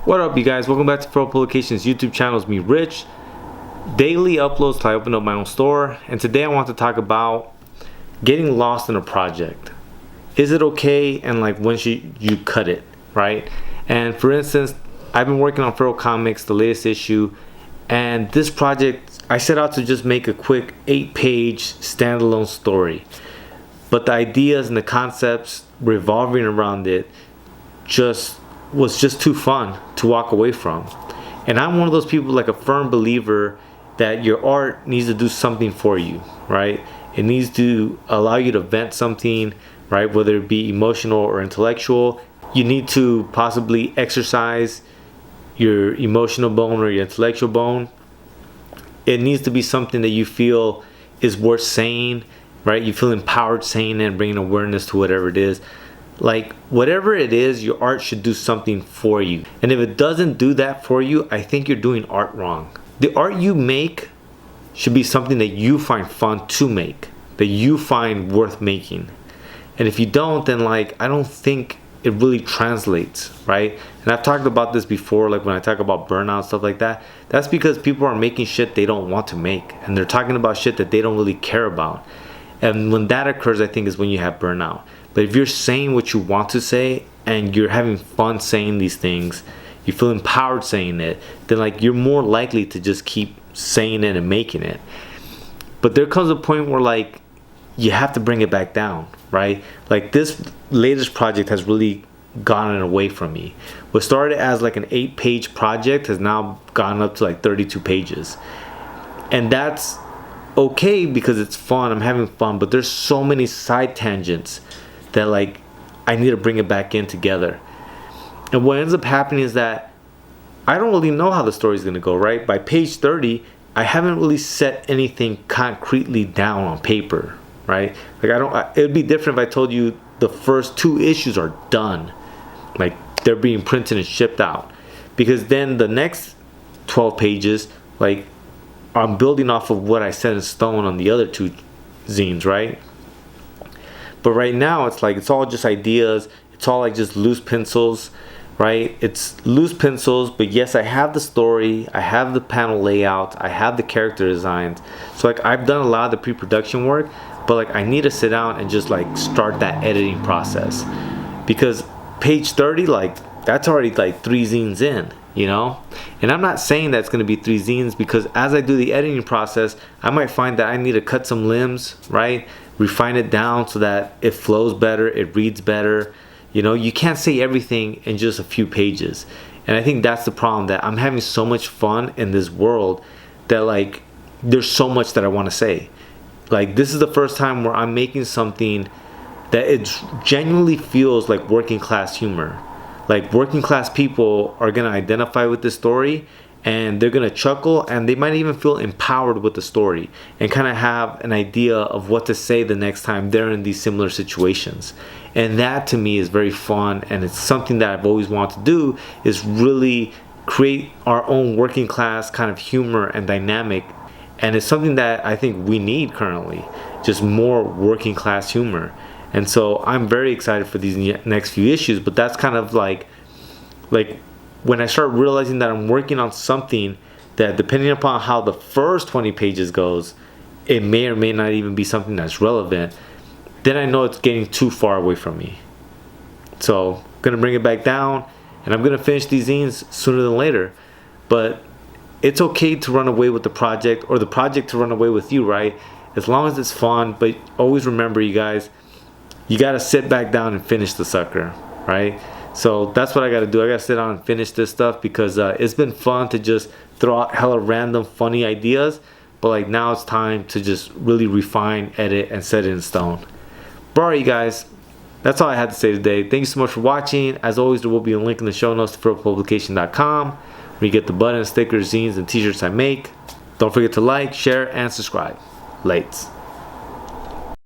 What up, you guys? Welcome back to Pro Publications YouTube channel. It's me, Rich. Daily uploads till I open up my own store, and today I want to talk about getting lost in a project. Is it okay, and like when should you cut it, right? And for instance, I've been working on Feral Comics, the latest issue, and this project I set out to just make a quick 8-page standalone story, but the ideas and the concepts revolving around it was just too fun to walk away from. And I'm one of those people, like a firm believer that your art needs to do something for you, right? It needs to allow you to vent something, right? Whether it be emotional or intellectual. You need to possibly exercise your emotional bone or your intellectual bone. It needs to be something that you feel is worth saying, right? You feel empowered saying it and bringing awareness to whatever it is. Like, whatever it is, your art should do something for you. And if it doesn't do that for you, I think you're doing art wrong. The art you make should be something that you find fun to make, that you find worth making. And if you don't, then like, I don't think it really translates, right? And I've talked about this before, like when I talk about burnout, stuff like that. That's because people are making shit they don't want to make. And they're talking about shit that they don't really care about. And when that occurs, I think is when you have burnout. But if you're saying what you want to say and you're having fun saying these things, you feel empowered saying it, then like you're more likely to just keep saying it and making it. But there comes a point where like you have to bring it back down, right? Like this latest project has really gotten away from me. What started as like an 8-page project has now gone up to like 32 pages. And that's okay because it's fun, I'm having fun, but there's so many side tangents that like I need to bring it back in together. And what ends up happening is that I don't really know how the story is going to go, right? By page 30, I haven't really set anything concretely down on paper, right? Like it would be different if I told you the first 2 issues are done, like they're being printed and shipped out, because then the next 12 pages, like I'm building off of what I set in stone on the other 2 zines, right? But right now it's like it's all just ideas, it's all like just loose pencils, right? It's loose pencils, but yes, I have the story, I have the panel layout, I have the character designs. So like I've done a lot of the pre-production work, but like I need to sit down and just like start that editing process, because page 30, like that's already like 3 zines in, you know? And I'm not saying that it's going to be 3 zines, because as I do the editing process, I might find that I need to cut some limbs, right? Refine it down so that it flows better, it reads better. You know, you can't say everything in just a few pages. And I think that's the problem, that I'm having so much fun in this world that like there's so much that I want to say. Like this is the first time where I'm making something that it genuinely feels like working class humor. Like working class people are going to identify with this story, and they're going to chuckle, and they might even feel empowered with the story and kind of have an idea of what to say the next time they're in these similar situations. And that to me is very fun, and it's something that I've always wanted to do, is really create our own working class kind of humor and dynamic. And it's something that I think we need currently, just more working class humor. And so I'm very excited for these next few issues, but that's kind of like when I start realizing that I'm working on something that, depending upon how the first 20 pages goes, it may or may not even be something that's relevant, then I know it's getting too far away from me. So I'm going to bring it back down, and I'm going to finish these zines sooner than later. But it's okay to run away with the project, or the project to run away with you, right? As long as it's fun. But always remember, you guys, you got to sit back down and finish the sucker, right? So that's what I got to do. I got to sit down and finish this stuff, because it's been fun to just throw out hella random funny ideas, but like now it's time to just really refine, edit, and set it in stone. But alright, you guys, that's all I had to say today. Thank you so much for watching. As always, there will be a link in the show notes to FeroPublication.com, where you get the buttons, stickers, zines, and t-shirts I make. Don't forget to like, share, and subscribe. Lates.